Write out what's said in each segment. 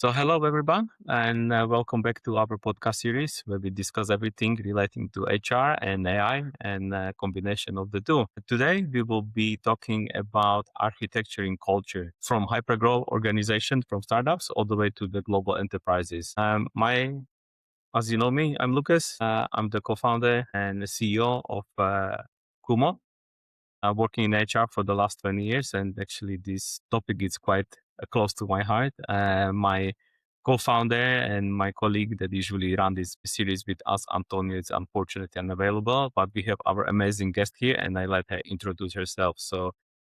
So, hello everyone, and welcome back to our podcast series where we discuss everything relating to HR and AI and a combination of the two. Today, we will be talking about architecture in culture from hypergrowth organizations, from startups all the way to the global enterprises. As you know me, I'm Lukas. I'm the co-founder and the CEO of Kumo, working in HR for the last 20 years. And actually, this topic is quite close to my heart. My co-founder and my colleague that usually run this series with us, Antonio, is unfortunately unavailable, but we have our amazing guest here and I let her introduce herself. So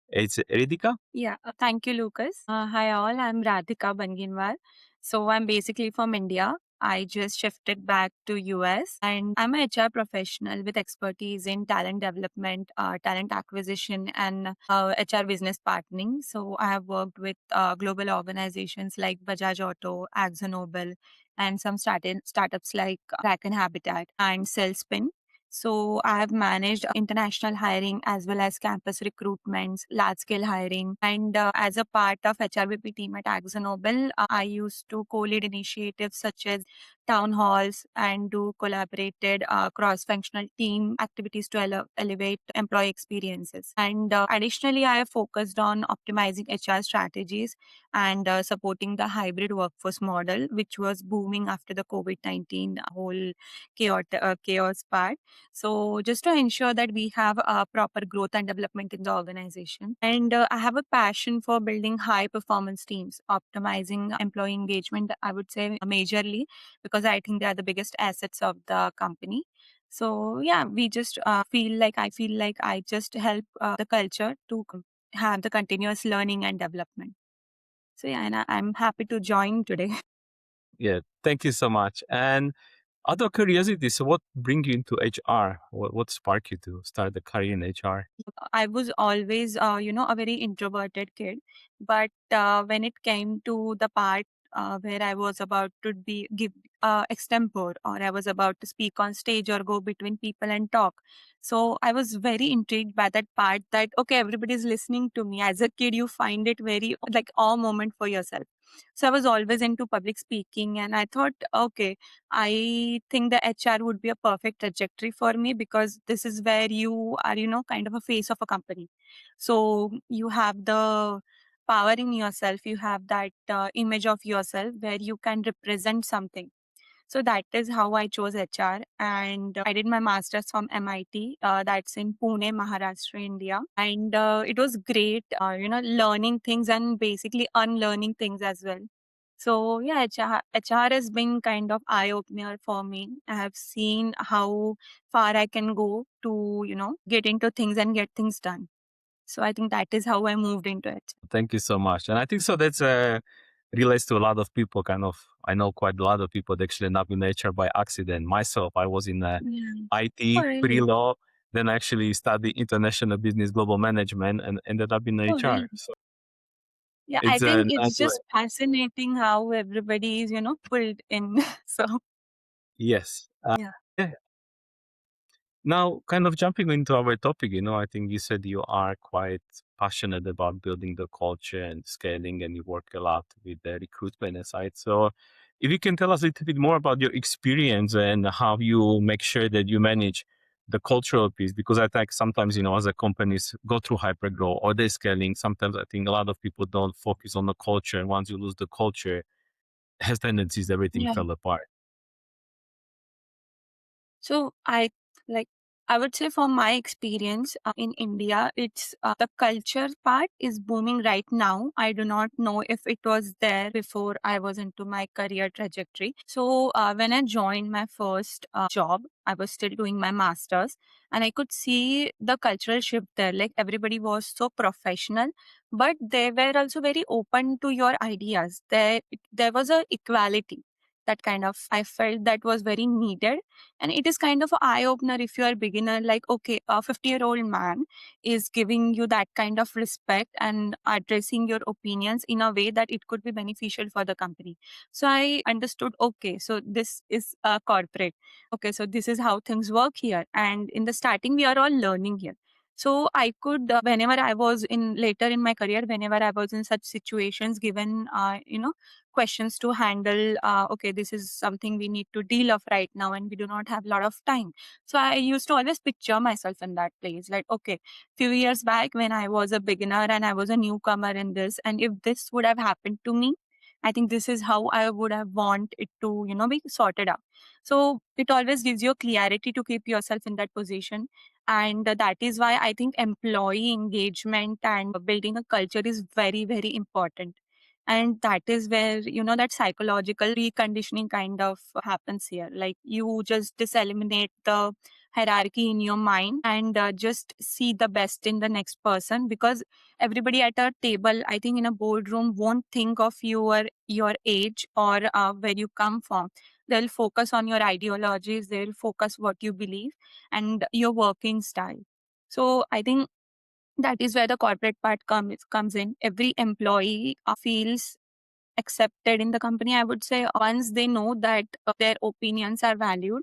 it's Radhika. Yeah, thank you, Lucas. Hi, all. I'm Radhika Banginwar. So I'm basically from India. I just shifted back to US and I'm a HR professional with expertise in talent development, talent acquisition, and HR business partnering. So I have worked with global organizations like Bajaj Auto, AkzoNobel, and some startups like Kraken Habitat and Salespin. So I have managed international hiring as well as campus recruitments, large scale hiring. And as a part of HRBP team at AkzoNobel, I used to co-lead initiatives such as town halls and do collaborated cross-functional team activities to elevate employee experiences. And additionally, I have focused on optimizing HR strategies and supporting the hybrid workforce model, which was booming after the COVID-19 whole chaos part. So just to ensure that we have a proper growth and development in the organization. And I have a passion for building high performance teams, optimizing employee engagement, I would say majorly, because I think they are the biggest assets of the company. So yeah, we just I feel like I just help the culture to have the continuous learning and development. So yeah, and I'm happy to join today. Yeah, thank you so much. And out of curiosity, so what bring you into HR? What sparked you to start the career in HR? I was always, a very introverted kid. But when it came to the part where I was about to give extempore, or I was about to speak on stage or go between people and talk, so I was very intrigued by that part. That okay, everybody's listening to me. As a kid, you find it very like awe moment for yourself. So I was always into public speaking, and I thought, okay, I think the HR would be a perfect trajectory for me because this is where you are, kind of a face of a company. So you have the power in yourself, you have that image of yourself where you can represent something. So that is how I chose HR. And I did my master's from MIT, that's in Pune, Maharashtra, India. And it was great, learning things and basically unlearning things as well. So yeah, HR has been kind of eye opener for me. I have seen how far I can go to, get into things and get things done. So I think that is how I moved into it. Thank you so much. And I think so that's relates to a lot of people kind of. I know quite a lot of people that actually end up in HR by accident. Myself, I was in Yeah. Oh, IT, really? pre-law, then I actually studied international business global management and ended up in Oh, HR. really? So Yeah, I it's a think nice it's way. just fascinating how everybody is, pulled in. So Yes. yeah. Yeah. Now, kind of jumping into our topic, I think you said you are quite passionate about building the culture and scaling, and you work a lot with the recruitment side. So, if you can tell us a little bit more about your experience and how you make sure that you manage the cultural piece, because I think sometimes, as a companies go through hypergrowth or they're scaling, sometimes I think a lot of people don't focus on the culture. And once you lose the culture, it has tendencies everything Yeah. fell apart. So like I would say from my experience in India, it's the culture part is booming right now. I do not know if it was there before I was into my career trajectory. So when I joined my first job, I was still doing my masters, and I could see the cultural shift there. Like everybody was so professional, but they were also very open to your ideas. There was a equality that kind of I felt that was very needed, and it is kind of an eye opener if you are a beginner, like, okay, a 50-year-old man is giving you that kind of respect and addressing your opinions in a way that it could be beneficial for the company. So I understood, okay, so this is a corporate. Okay, so this is how things work here. And in the starting, we are all learning here. So I could, whenever I was in later in my career, whenever I was in such situations, given, questions to handle, okay, this is something we need to deal of right now and we do not have a lot of time. So I used to always picture myself in that place. Like, okay, few years back when I was a beginner and I was a newcomer in this, and if this would have happened to me, I think this is how I would have want it to, be sorted out. So it always gives you a clarity to keep yourself in that position. And that is why I think employee engagement and building a culture is very, very important. And that is where, that psychological reconditioning kind of happens here. Like you just diseliminate the hierarchy in your mind and just see the best in the next person, because everybody at a table, I think in a boardroom, won't think of your age or where you come from. They'll focus on your ideologies, they'll focus what you believe and your working style. So I think that is where the corporate part comes in. Every employee feels accepted in the company, I would say, once they know that their opinions are valued,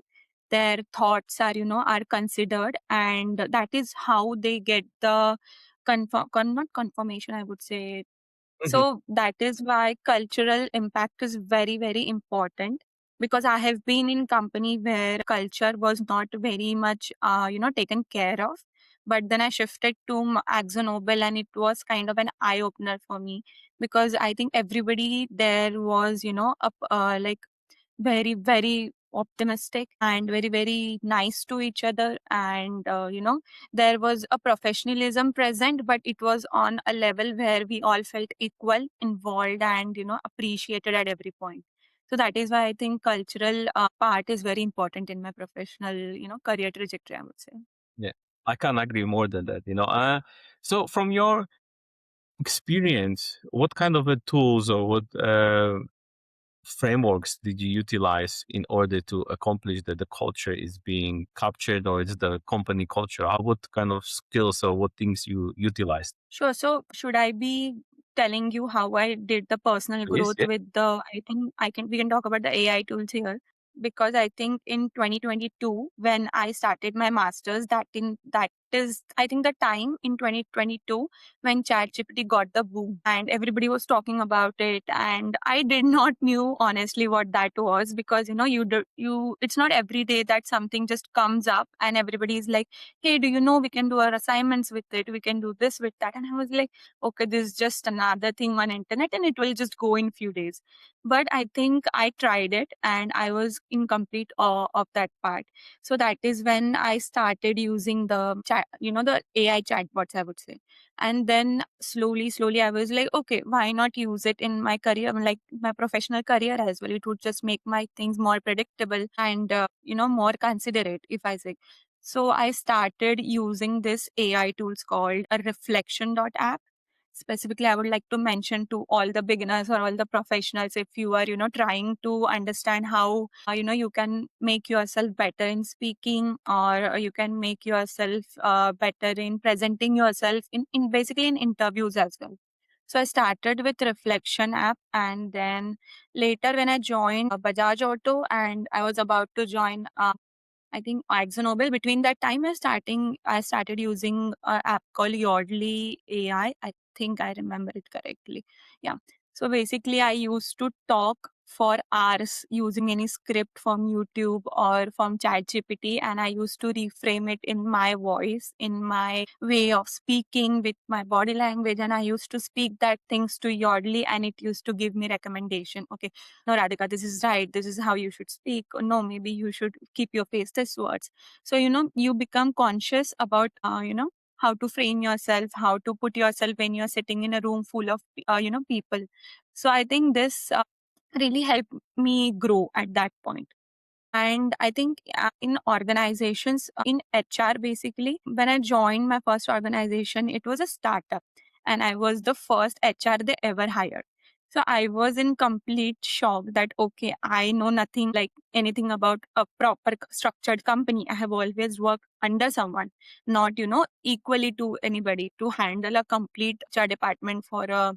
their thoughts are, are considered, and that is how they get the not confirmation, I would say. Mhm. So that is why cultural impact is very, very important, because I have been in company where culture was not very much, taken care of. But then I shifted to Axonobel and it was kind of an eye opener for me, because I think everybody there was, like very, very optimistic and very, very nice to each other. And, there was a professionalism present, but it was on a level where we all felt equal, involved, and, appreciated at every point. So that is why I think cultural part is very important in my professional, career trajectory, I would say. Yeah, I can't agree more than that. So from your experience, what kind of tools or what frameworks did you utilize in order to accomplish that the culture is being captured or it's the company culture? What kind of skills or what things you utilized? Sure. So should I be telling you how I did the personal Please, growth yeah. with the, I think we can talk about the AI tools here, because I think in 2022 when I started my masters, that is I think the time in 2022 when ChatGPT got the boom and everybody was talking about it, and I did not knew honestly what that was, because you it's not every day that something just comes up and everybody is like, hey, do you know we can do our assignments with it, we can do this with that. And I was like, okay, this is just another thing on internet and it will just go in few days. But I think I tried it and I was in complete awe of that part. So that is when I started using the chat, the AI chatbots, I would say. And then slowly I was like, okay, why not use it in my career, like my professional career as well. It would just make my things more predictable and more considerate, if I say. So I started using this AI tools called a reflection.app. Specifically, I would like to mention to all the beginners or all the professionals, if you are, trying to understand how, you can make yourself better in speaking, or you can make yourself better in presenting yourself in basically in interviews as well. So I started with reflection app, and then later when I joined Bajaj Auto and I was about to join I think ExxonMobil. Between that time, I started using an app called Yodlee AI. I think I remember it correctly. Yeah. So basically, I used to talk for hours using any script from YouTube or from ChatGPT, and I used to reframe it in my voice, in my way of speaking, with my body language, and I used to speak that things to Yodlee, and it used to give me recommendation. Okay, no, Radhika, this is right, this is how you should speak, or no, maybe you should keep your face this words. So you become conscious about how to frame yourself, how to put yourself when you're sitting in a room full of people. So I think this really helped me grow at that point. And I think in organizations, in HR, basically, when I joined my first organization, it was a startup and I was the first HR they ever hired. So I was in complete shock that, okay, I know nothing like anything about a proper structured company. I have always worked under someone, not, equally to anybody, to handle a complete HR department for a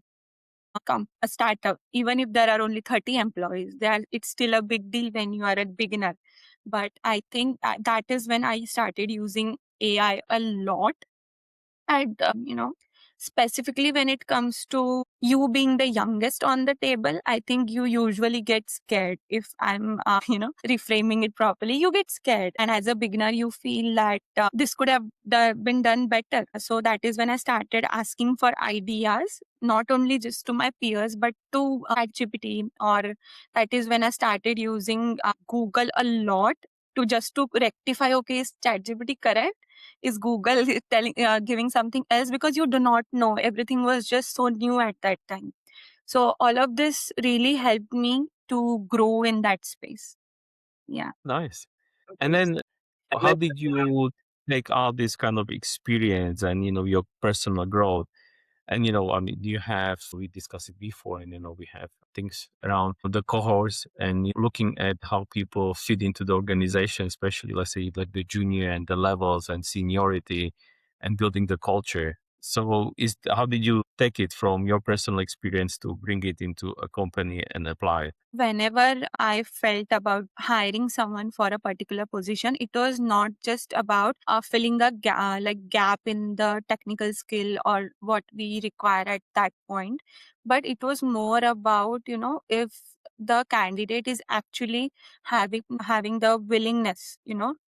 startup. Even if there are only 30 employees, it's still a big deal when you are a beginner. But I think that is when I started using AI a lot. And, specifically when it comes to you being the youngest on the table, I think you usually get scared. If I'm, reframing it properly, you get scared. And as a beginner, you feel that this could have been done better. So that is when I started asking for ideas, not only just to my peers, but to ChatGPT. Or that is when I started using Google a lot to just to rectify, okay, is ChatGPT correct? Is Google telling giving something else, because you do not know, everything was just so new at that time. So all of this really helped me to grow in that space. Yeah. Nice. And then how did you take all this kind of experience and, your personal growth? And, I mean, do you have, we discussed it before, and, we have things around the cohorts and looking at how people fit into the organization, especially, let's say, like the junior and the levels and seniority and building the culture. So how did you take it from your personal experience to bring it into a company and apply it? Whenever I felt about hiring someone for a particular position, it was not just about filling a gap in the technical skill or what we require at that point, but it was more about, if the candidate is actually having the willingness,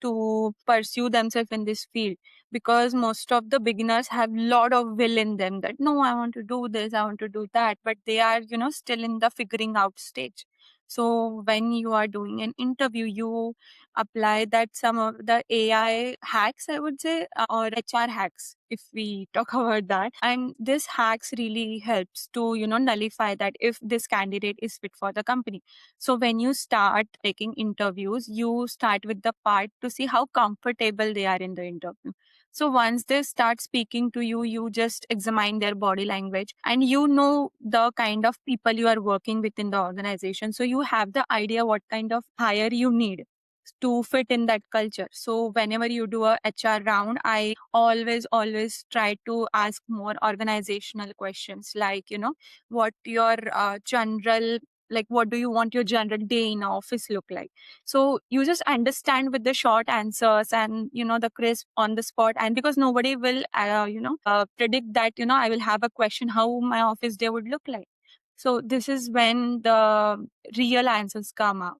to pursue themselves in this field. Because most of the beginners have lot of will in them, that no, I want to do this, I want to do that, but they are, still in the figuring out stage. So when you are doing an interview, you apply that some of the AI hacks, I would say, or HR hacks, if we talk about that. And this hacks really helps to, nullify that if this candidate is fit for the company. So when you start taking interviews, you start with the part to see how comfortable they are in the interview. So once they start speaking to you, you just examine their body language, and you know the kind of people you are working with in the organization. So you have the idea what kind of hire you need to fit in that culture. So whenever you do a HR round, I always try to ask more organizational questions, like, what your general, like, what do you want your general day in office look like? So you just understand with the short answers and, the crisp on the spot. And because nobody will, predict that, I will have a question how my office day would look like. So this is when the real answers come out.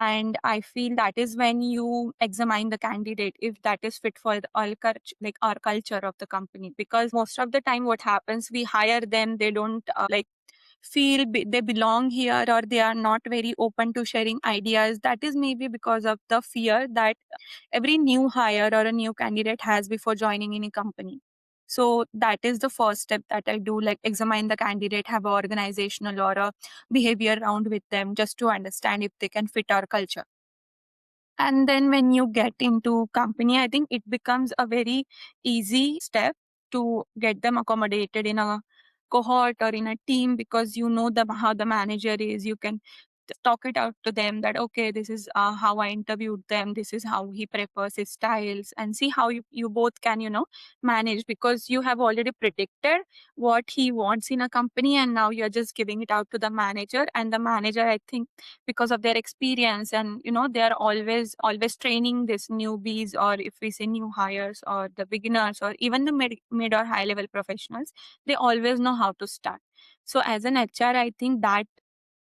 And I feel that is when you examine the candidate if that is fit for the all like our culture of the company. Because most of the time what happens, we hire them, they don't feel they belong here, or they are not very open to sharing ideas. That is maybe because of the fear that every new hire or a new candidate has before joining any company. So that is the first step that I do, like examine the candidate, have a organizational or a behavior round with them just to understand if they can fit our culture. And then when you get into company, I think it becomes a very easy step to get them accommodated in a cohort or in a team, because you know how the manager is. You can talk it out to them that, okay, this is how I interviewed them, this is how he prefers his styles, and see how you both can, manage, because you have already predicted what he wants in a company, and now you're just giving it out to the manager. And the manager, I think, because of their experience, and they are always training these newbies, or if we say new hires or the beginners or even the mid or high level professionals, they always know how to start. So as an HR, I think that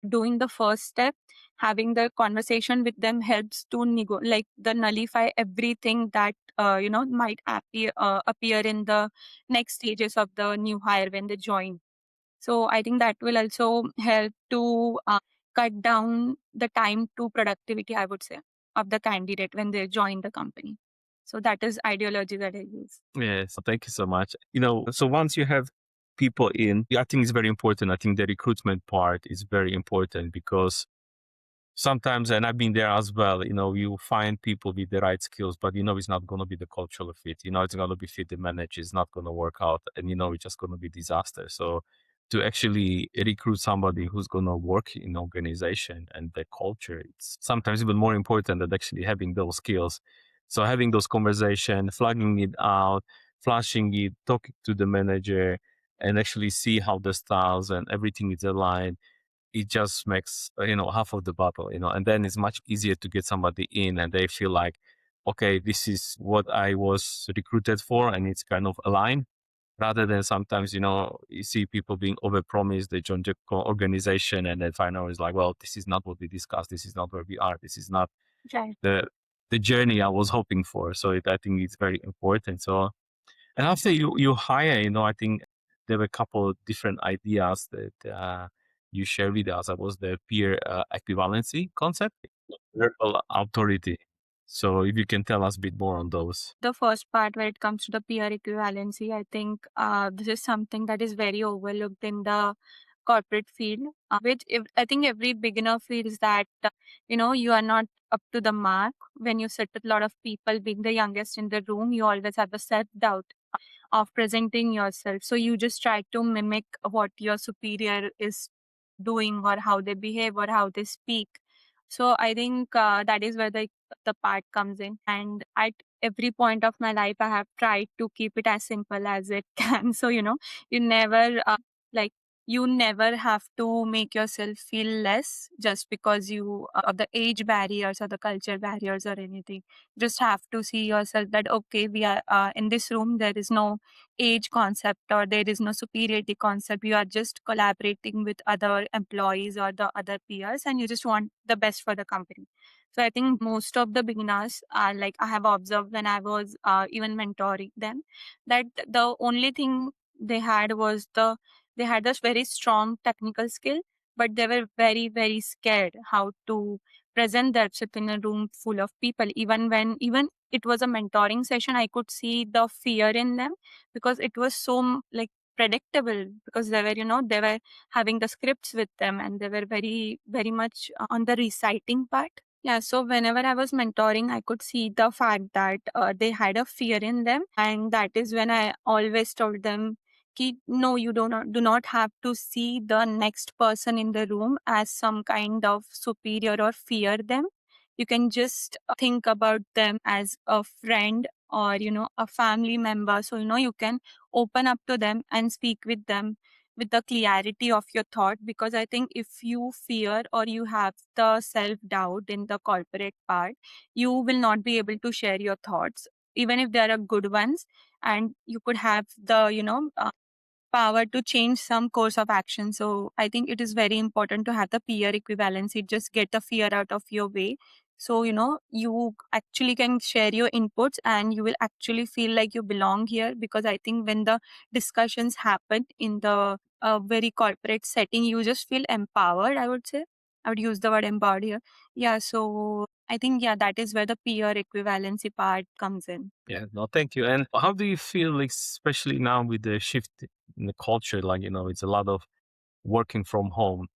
doing the first step, having the conversation with them, helps to like the nullify everything that might appear in the next stages of the new hire when they join. So I think that will also help to cut down the time to productivity, I would say, of the candidate when they join the company. So that is ideology that I use. Yes, thank you so much. So once you have people in, I think it's very important. I think the recruitment part is very important because sometimes, and I've been there as well, you find people with the right skills, but it's not going to be the cultural fit. It's going to be fit the manager, it's not going to work out, and it's just going to be disaster. So to actually recruit somebody who's going to work in organization and the culture, it's sometimes even more important than actually having those skills. So having those conversations, flagging it out, flashing it, talking to the manager, and actually see how the styles and everything is aligned, it just makes half of the battle, and then it's much easier to get somebody in and they feel like, okay, this is what I was recruited for and it's kind of aligned. rather than sometimes, you see people being overpromised. They join the organization and then find out it's like, well, this is not what we discussed. This is not where we are. This is not Right. the journey I was hoping for. So I think it's very important. So, and after you hire, I think there were a couple of different ideas that you share with us. That was the peer equivalency concept, verbal authority. So if you can tell us a bit more on those. The first part, where it comes to the peer equivalency, I think this is something that is very overlooked in the corporate field, which I think every beginner feels that you are not up to the mark. When you sit with a lot of people, being the youngest in the room, you always have a self doubt of presenting yourself. So you just try to mimic what your superior is doing, or how they behave, or how they speak. So I think that is where the part comes in. And at every point of my life, I have tried to keep it as simple as it can. So you never like you never have to make yourself feel less just because you of the age barriers or the culture barriers or anything. Just have to see yourself that okay, we are in this room, there is no age concept or there is no superiority concept. You are just collaborating with other employees or the other peers, and you just want the best for the company. So I think most of the beginners are like, I have observed when I was even mentoring them, that the only thing they had was they had this very strong technical skill, but they were very, very scared how to present themselves in a room full of people. Even it was a mentoring session, I could see the fear in them, because it was so like predictable, because they were having the scripts with them, and they were very, very much on the reciting part. Yeah, so whenever I was mentoring, I could see the fact that they had a fear in them, and that is when I always told them, no, you do not have to see the next person in the room as some kind of superior or fear them. You can just think about them as a friend, or a family member. So you can open up to them and speak with them with the clarity of your thought. Because I think if you fear or you have the self doubt in the corporate part, you will not be able to share your thoughts, even if they are good ones. And you could have the power to change some course of action. So I think it is very important to have the peer equivalency. Just get the fear out of your way. So, you actually can share your inputs, and you will actually feel like you belong here. Because I think when the discussions happen in the very corporate setting, you just feel empowered, I would say. I would use the word empowered here. Yeah. So I think, yeah, that is where the peer equivalency part comes in. Yeah, no, thank you. And how do you feel, like, especially now with the shift in the culture, like, it's a lot of working from home.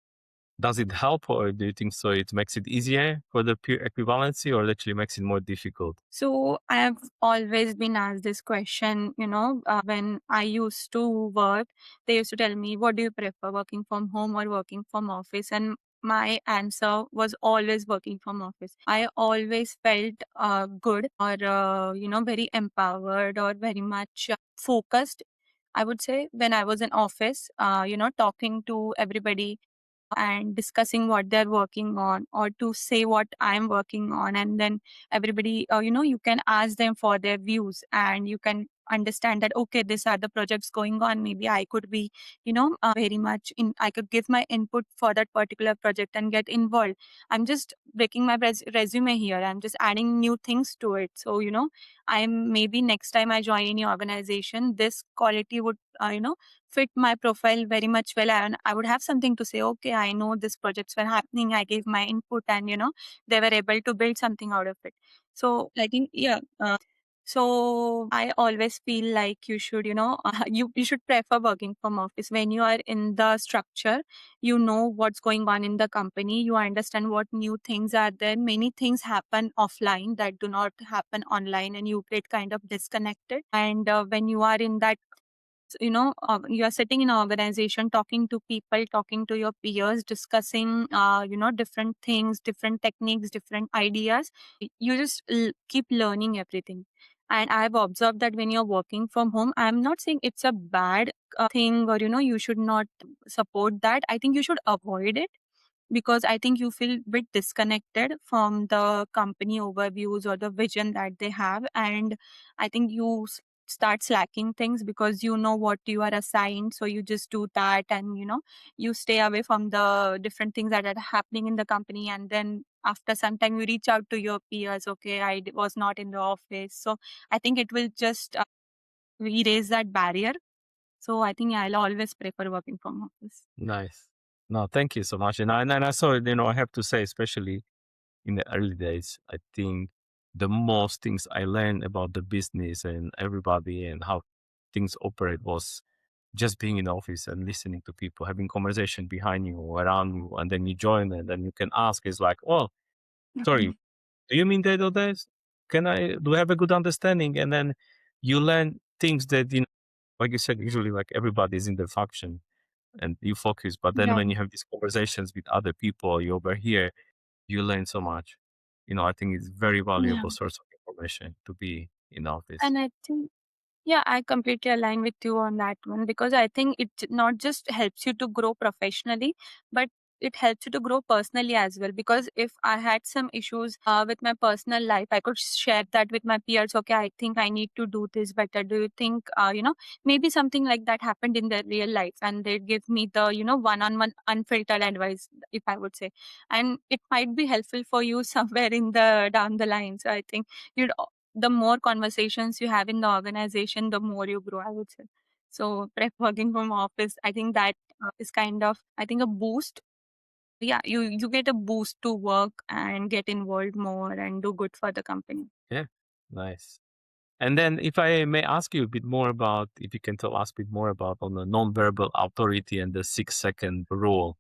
Does it help, or do you think so it makes it easier for the peer equivalency, or it actually makes it more difficult? So I have always been asked this question, when I used to work, they used to tell me, what do you prefer, working from home or working from office? And my answer was always working from office. I always felt good, or, very empowered, or very much focused, I would say, when I was in office, talking to everybody and discussing what they're working on, or to say what I'm working on. And then everybody, you can ask them for their views, and you can understand that okay, these are the projects going on. Maybe I could be very much in, I could give my input for that particular project and get involved. I'm just breaking my resume here, I'm just adding new things to it. So I'm, maybe next time I join any organization, this quality would fit my profile very much well, and I would have something to say. Okay, I know these projects were happening, I gave my input, and they were able to build something out of it. So I think, yeah, so I always feel like you should, you should prefer working from office. When you are in the structure, you know what's going on in the company, you understand what new things are there. Many things happen offline that do not happen online, and you get kind of disconnected. And when you are in that, you are sitting in an organization, talking to people, talking to your peers, discussing different things, different techniques, different ideas. You just keep learning everything. And I've observed that when you're working from home, I'm not saying it's a bad thing, or you should not support that. I think you should avoid it, because I think you feel a bit disconnected from the company overviews or the vision that they have. And I think you start slacking things because you know what you are assigned, so you just do that, and you stay away from the different things that are happening in the company. And then after some time you reach out to your peers, okay, was not in the office. So I think it will just erase that barrier. So I think I'll always prefer working from office. Nice. No, thank you so much. And I saw, I have to say, especially in the early days, I think the most things I learned about the business and everybody and how things operate was just being in the office and listening to people, having conversation behind you or around you, and then you join and then you can ask, it's like, oh, sorry, do you mean that or this? Do I have a good understanding? And then you learn things that, like you said, usually like everybody's in the function and you focus. But then when Right. you have these conversations with other people, you over here, you learn so much. I think it's very Yeah. valuable source of information to be in office. And I think, yeah, I completely align with you on that one, because I think it not just helps you to grow professionally, but it helps you to grow personally as well. Because if I had some issues with my personal life, I could share that with my peers. Okay, I think I need to do this better. Do you think, maybe something like that happened in their real life, and they give me the, one-on-one unfiltered advice, if I would say, and it might be helpful for you somewhere in the down the line. So I think you'd the more conversations you have in the organization, the more you grow, I would say. So working from office, I think that is kind of, I think, a boost. Yeah, you get a boost to work and get involved more and do good for the company. Yeah, nice. And then if I may ask you a bit more about, if you can tell us a bit more about on the nonverbal authority and the 6-second rule.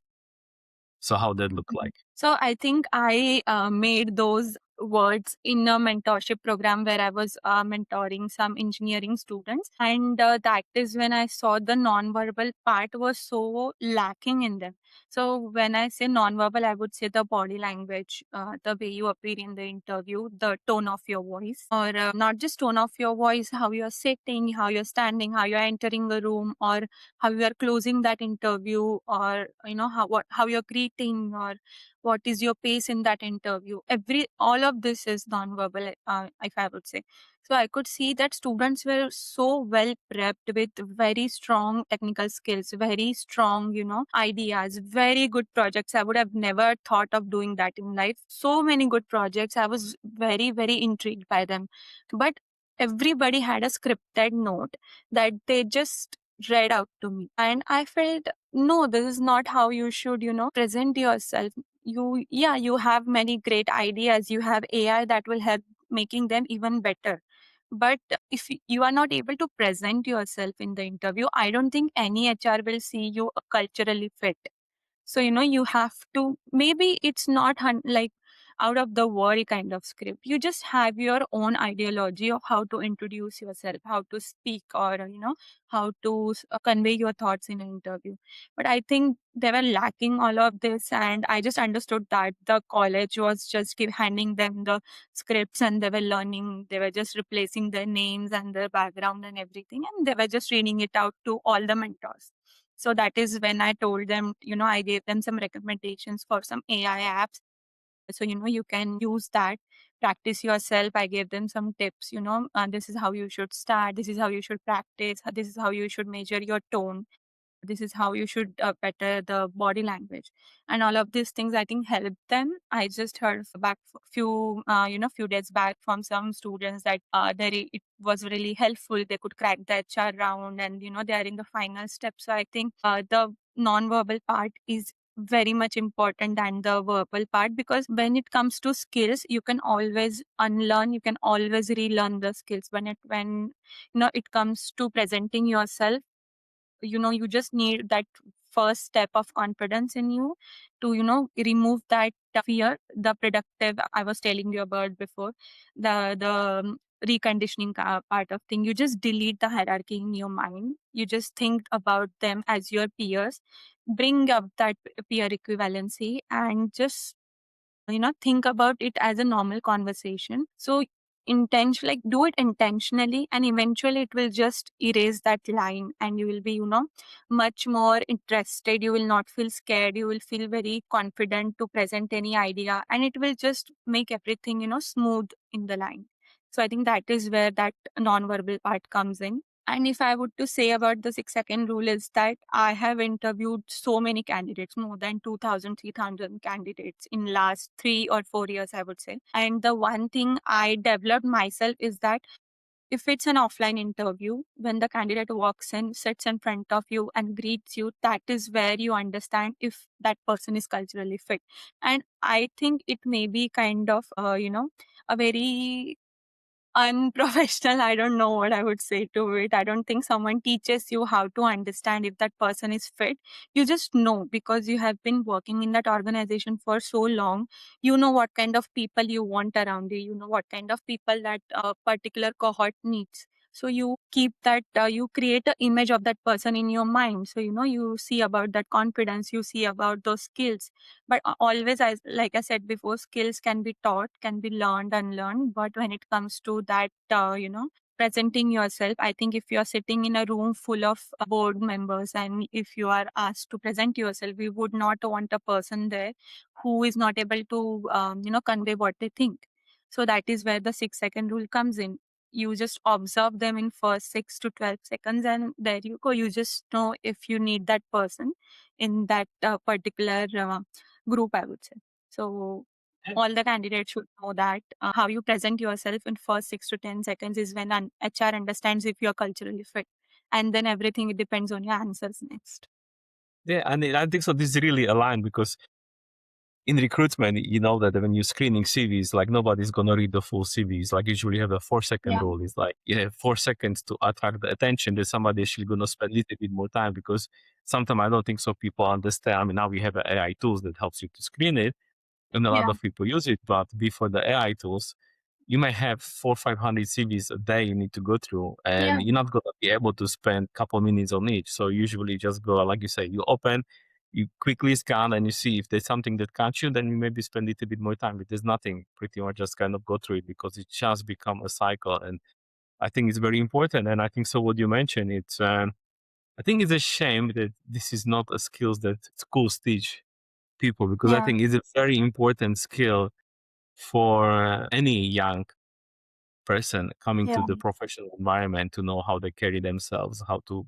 So how that look Mhm. like? So I think I made those words in a mentorship program where I was mentoring some engineering students, and that is when I saw the nonverbal part was so lacking in them. So when I say nonverbal, I would say the body language, the way you appear in the interview, the tone of your voice, or not just tone of your voice, how you are sitting, how you're standing, how you're entering a room, or how you are closing that interview, or how you're greeting, or what is your pace in that interview. All of this is nonverbal, if I would say. So I could see that students were so well prepped with very strong technical skills, very strong, ideas, very good projects. I would have never thought of doing that in life. So many good projects. I was very, very intrigued by them. But everybody had a scripted note that they just read out to me, and I felt, no, this is not how you should, present yourself. You have many great ideas, you have AI that will help making them even better. But if you are not able to present yourself in the interview, I don't think any HR will see you culturally fit. So, you have to, maybe it's not like out of the world kind of script. You just have your own ideology of how to introduce yourself, how to speak, or, how to convey your thoughts in an interview. But I think they were lacking all of this. And I just understood that the college was just handing them the scripts, and they were learning, they were just replacing their names and their background and everything. And they were just reading it out to all the mentors. So that is when I told them, I gave them some recommendations for some AI apps. So, you can use that, practice yourself. I gave them some tips, this is how you should start, this is how you should practice, this is how you should measure your tone, this is how you should better the body language, and all of these things I think helped them. I just heard back few days back from some students that it was really helpful, they could crack the HR round, and they are in the final step. So I think the non-verbal part is very much important than the verbal part, because when it comes to skills, you can always unlearn, you can always relearn the skills. When it comes to presenting yourself, you just need that first step of confidence in you to remove that fear, the productive I was telling you about before, the reconditioning part of thing. You just delete the hierarchy in your mind, you just think about them as your peers, bring up that peer equivalency, and just think about it as a normal conversation. So do it intentionally, and eventually it will just erase that line, and you will be much more interested, you will not feel scared, you will feel very confident to present any idea, and it will just make everything smooth in the line. So I think that is where that non-verbal part comes in. And if I would to say about the 6 second rule is that I have interviewed so many candidates, more than 2,000, 3,000 candidates in last 3 or 4 years, I would say. And the one thing I developed myself is that if it's an offline interview, when the candidate walks in, sits in front of you and greets you, that is where you understand if that person is culturally fit. And I think it may be kind of, a very unprofessional. I don't know what I would say to it. I don't think someone teaches you how to understand if that person is fit. You just know because you have been working in that organization for so long. You know what kind of people you want around you. You know what kind of people that particular cohort needs. So you keep that, you create an image of that person in your mind. So, you see about that confidence, you see about those skills. But always, as like I said before, skills can be taught, can be learned, unlearned. But when it comes to that, presenting yourself, I think if you are sitting in a room full of board members and if you are asked to present yourself, we would not want a person there who is not able to, convey what they think. So that is where the 6 second rule comes in. You just observe them in first 6 to 12 seconds, and there you go. You just know if you need that person in that particular group, I would say. So all the candidates should know that how you present yourself in first 6 to 10 seconds is when an HR understands if you're culturally fit, and then everything depends on your answers next. Yeah, and I think so. This is really aligned because in recruitment, you know that when you're screening CVs, like nobody's gonna read the full CVs. Like usually you have a 4 second Yeah. rule. It's like you have 4 seconds to attract the attention. There's somebody actually gonna spend a little bit more time because sometimes I don't think so people understand. I mean, now we have AI tools that helps you to screen it, and a lot Yeah. of people use it. But before the AI tools, you might have 400 500 CVs a day you need to go through, Yeah. and you're not gonna be able to spend a couple minutes on each. So usually just go, like you say, you open, you quickly scan, and you see if there's something that catch you, then you maybe spend a little bit more time. If there's nothing, pretty much just kind of go through it because it just become a cycle. And I think it's very important. And I think so. What you mentioned, I think it's a shame that this is not a skills that schools teach people because I Yeah. think it's a very important skill for any young person coming Yeah. to the professional environment to know how they carry themselves, how to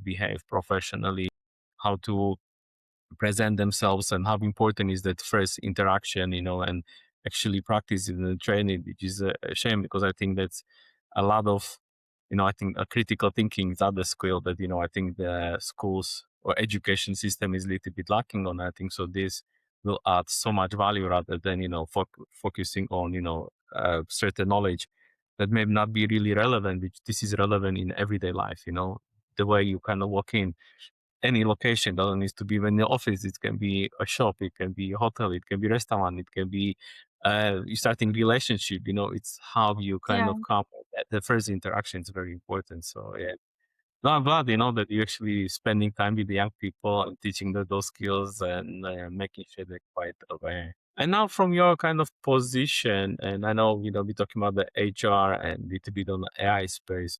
behave professionally, how to present themselves, and how important is that first interaction, and actually practice it and train it, which is a shame because I think that's a lot of, I think a critical thinking is other skill that, I think the schools or education system is a little bit lacking on. I think so this will add so much value rather than, focusing on, certain knowledge that may not be really relevant, which this is relevant in everyday life, the way you kind of walk in any location. Doesn't need to be in the office. It can be a shop, it can be a hotel, it can be restaurant, it can be you starting relationship. It's how you kind Yeah. of come. The first interaction is very important. So yeah, no, I'm glad that you actually spending time with the young people and teaching them those skills and making sure they're quite aware. And now from your kind of position, and I know we're talking about the HR and little bit on the AI space.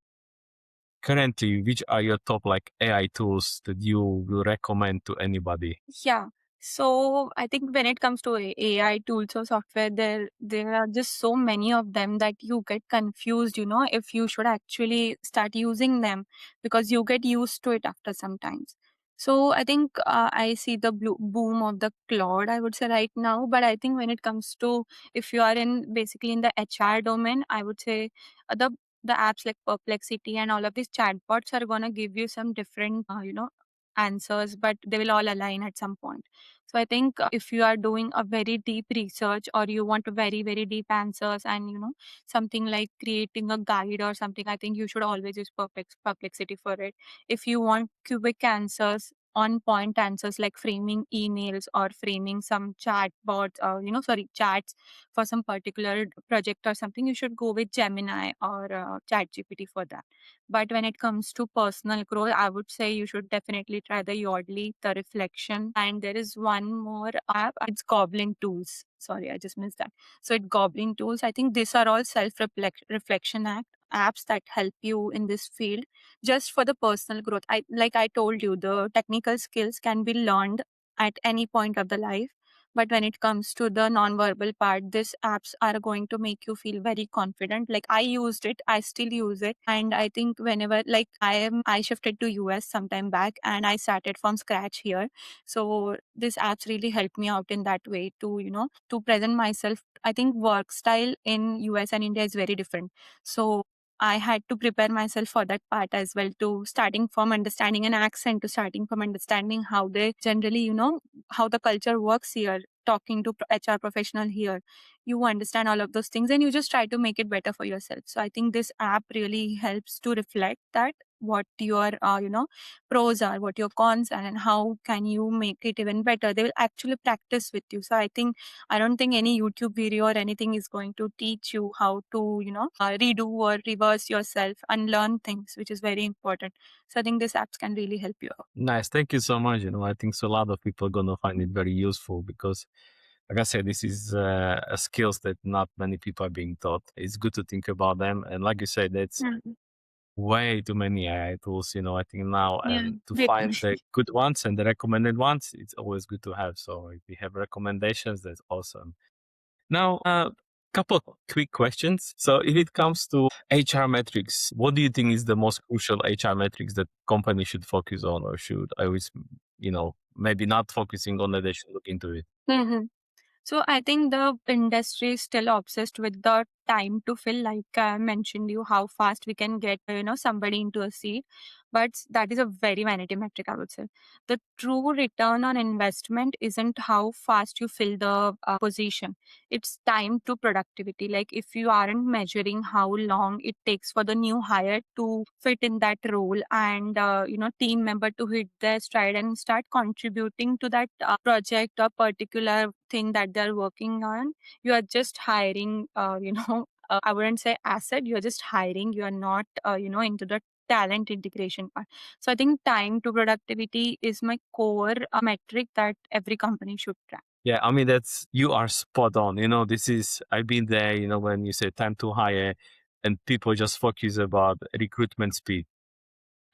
Currently, which are your top like AI tools that you will recommend to anybody? Yeah. So I think when it comes to AI tools or software, there are just so many of them that you get confused, if you should actually start using them because you get used to it after some times. So I think I see the boom of the cloud, I would say right now. But I think when it comes to if you are in basically in the HR domain, I would say the apps like Perplexity and all of these chatbots are gonna give you some different, answers, but they will all align at some point. So I think if you are doing a very deep research or you want very, very deep answers and, something like creating a guide or something, I think you should always use Perplexity for it. If you want quick answers, on point answers like framing emails or framing some chat bots or, chats for some particular project or something, you should go with Gemini or Chat GPT for that. But when it comes to personal growth, I would say you should definitely try the Yodlee, the Reflection, and there is one more app. It's Goblin Tools. Sorry, I just missed that. So it's Goblin Tools. I think these are all reflection apps that help you in this field just for the personal growth. I told you, the technical skills can be learned at any point of the life, But when it comes to the non-verbal part, these apps are going to make you feel very confident. Like I used it, I still use it. And I think whenever like I shifted to US sometime back and I started from scratch here. So these apps really helped me out in that way to, to present myself. I think work style in US and India is very different. So I had to prepare myself for that part as well, to starting from understanding an accent, to starting from understanding how they generally, how the culture works here, talking to HR professional here. You understand all of those things and you just try to make it better for yourself. So I think this app really helps to reflect that what your pros are, what your cons are, and how can you make it even better. They will actually practice with you. So I don't think any YouTube video or anything is going to teach you how to, redo or reverse yourself and learn things, which is very important. So I think these apps can really help you out. Nice. Thank you so much. I think so a lot of people are going to find it very useful because, like I said, this is a skills that not many people are being taught. It's good to think about them. And like you said, that's Mhm. way too many AI tools, I think now, Yeah, and to find the literally. good ones and the recommended ones, it's always good to have. So if you have recommendations, that's awesome. Now, couple of quick questions. So if it comes to HR metrics, what do you think is the most crucial HR metrics that companies should focus on, or should always, maybe not focusing on that, they should look into it? Mhm. So I think the industry is still obsessed with the time to fill, like I mentioned you, how fast we can get, somebody into a seat. But that is a very vanity metric, I would say. The true return on investment isn't how fast you fill the position. It's time to productivity. Like if you aren't measuring how long it takes for the new hire to fit in that role and, team member to hit their stride and start contributing to that project or particular thing that they're working on, you are just hiring, I wouldn't say asset, you're just hiring, you're not, into the talent integration part. So I think time to productivity is my core metric that every company should track. Yeah, I mean, you are spot on. This is, I've been there, when you say time to hire and people just focus about recruitment speed.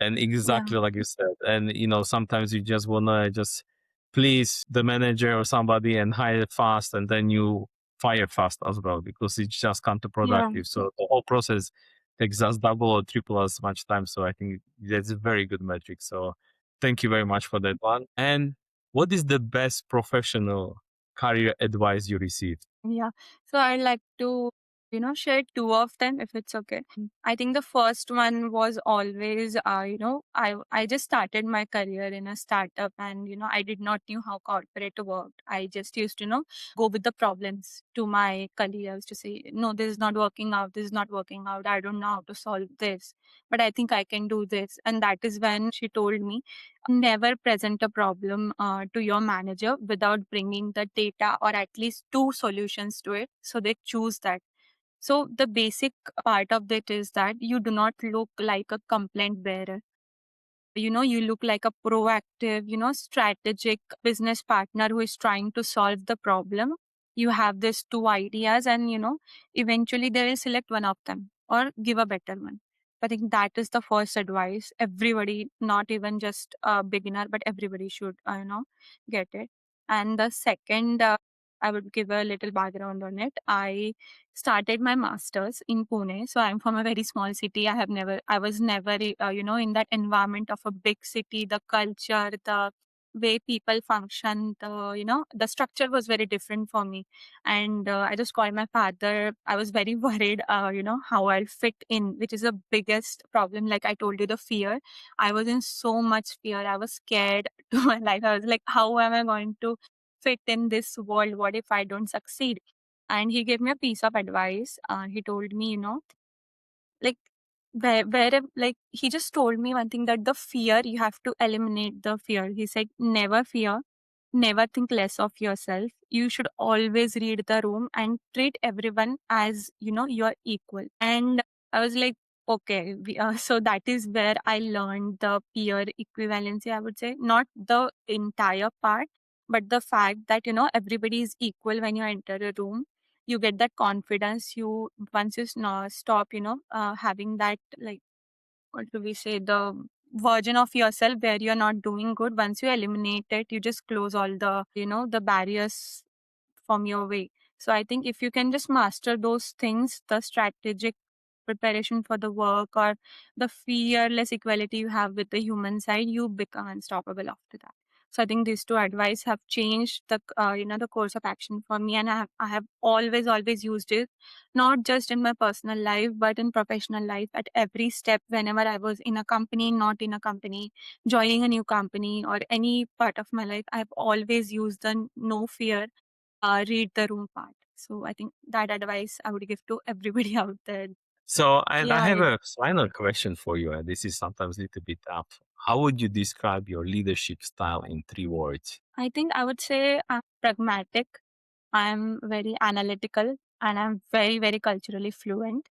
And Yeah. exactly like you said. And, sometimes you just want to just please the manager or somebody and hire fast, and then you fire fast as well because it's just Yeah. counterproductive. So the whole process takes us double or triple as much time. So I think that's a very good metric. So thank you very much for that one. And what is the best professional career advice you received? Yeah. So I'd like to, share two of them if it's okay. I think the first one was always, I just started my career in a startup and, I did not knew how corporate worked. I just used to, go with the problems to my colleagues to say, no, this is not working out. This is not working out. I don't know how to solve this, but I think I can do this. And that is when she told me, never present a problem to your manager without bringing the data or at least two solutions to it. So they choose that. So the basic part of it is that you do not look like a complaint bearer. You look like a proactive, strategic business partner who is trying to solve the problem. You have these two ideas and, eventually they will select one of them or give a better one. I think that is the first advice. Everybody, not even just a beginner, but everybody should, get it. And the second, I would give a little background on it. I started my masters in Pune. So I'm from a very small city. I was never, in that environment of a big city, the culture, the way people function, the structure was very different for me. And I just called my father. I was very worried, how I'll fit in, which is the biggest problem. Like I told you, the fear. I was in so much fear. I was scared to my life. I was like, how am I going to fit in this world? What if I don't succeed? And he gave me a piece of advice. He told me, like like he just told me one thing, that the fear, you have to eliminate the fear. He said, never fear, never think less of yourself. You should always read the room and treat everyone as, you're equal. And I was like, okay, so that is where I learned the peer equivalency, I would say. Not the entire part, but the fact that, everybody is equal when you enter a room. You get that confidence. You once you stop, having that, like, what do we say, the version of yourself where you're not doing good. Once you eliminate it, you just close all the, the barriers perform your way. So I think if you can just master those things, the strategic preparation for the work or the fearless equality you have with the human side, you become unstoppable after that. So I think these two advice have changed the the course of action for me, and I have always used it, not just in my personal life but in professional life at every step. Whenever I was in a company, not in a company, joining a new company, or any part of my life, I've always used the no fear, read the room part. So I think that advice I would give to everybody out there. So, and I Yeah, have a final question for you, and this is sometimes a little bit tough. How would you describe your leadership style in 3 words? I think I would say I'm pragmatic, I'm very analytical, and I'm very culturally fluent.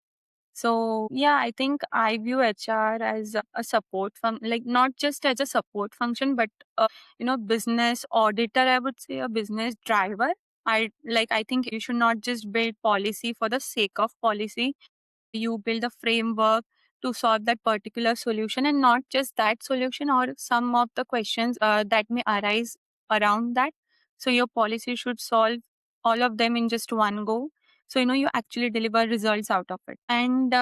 So yeah, I think I view HR as a support from, like, not just as a support function, but business auditor. I would say a business driver. I think you should not just build policy for the sake of policy. You build a framework to solve that particular solution, and not just that solution or some of the questions that may arise around that. So your policy should solve all of them in just one go, so you actually deliver results out of it. And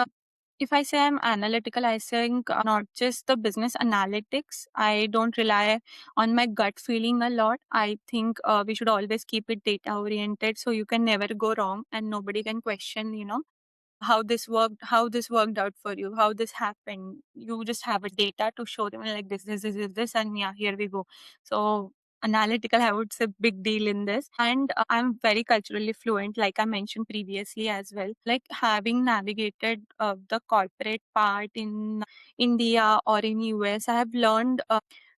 if I say I'm analytical, I think not just the business analytics. I don't rely on my gut feeling a lot. I think we should always keep it data oriented, so you can never go wrong and nobody can question how this worked out for you, how this happened. You just have a data to show them, like, this, and yeah, here we go. So analytical, I would say, big deal in this. And I'm very culturally fluent, like I mentioned previously as well. Like, having navigated the corporate part in India or in US, I have learned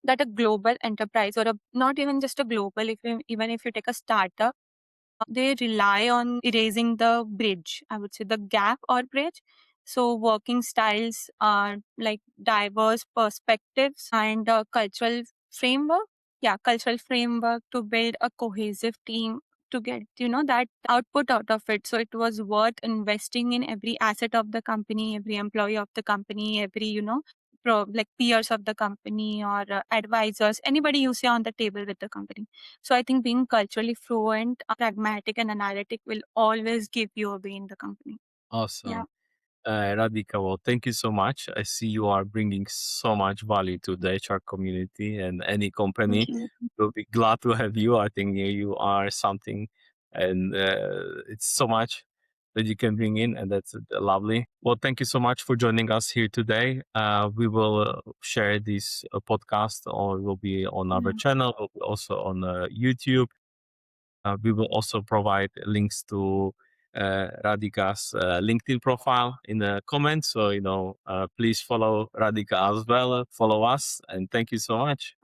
that a global enterprise, or not even just a global, even if you take a startup, they rely on erasing the bridge, I would say, the gap or bridge. So working styles are like diverse perspectives and a cultural framework. Yeah, cultural framework to build a cohesive team to get that output out of it. So it was worth investing in every asset of the company, every employee of the company, every like peers of the company, or advisors, anybody you see on the table with the company. So I think being culturally fluent, pragmatic, and analytic will always give you a way in the company. Yeah. Awesome. Radhika, well, thank you so much. I see you are bringing so much value to the HR community, and any Thank company you. will be glad to have you. I think you are something, and it's so much that you can bring in, and that's lovely. Well, thank you so much for joining us here today. We will share this podcast, or will be on our Yeah. channel, will be also on YouTube. We will also provide links to Radhika's LinkedIn profile in the comments. So, please follow Radhika as well. Follow us. And thank you so much.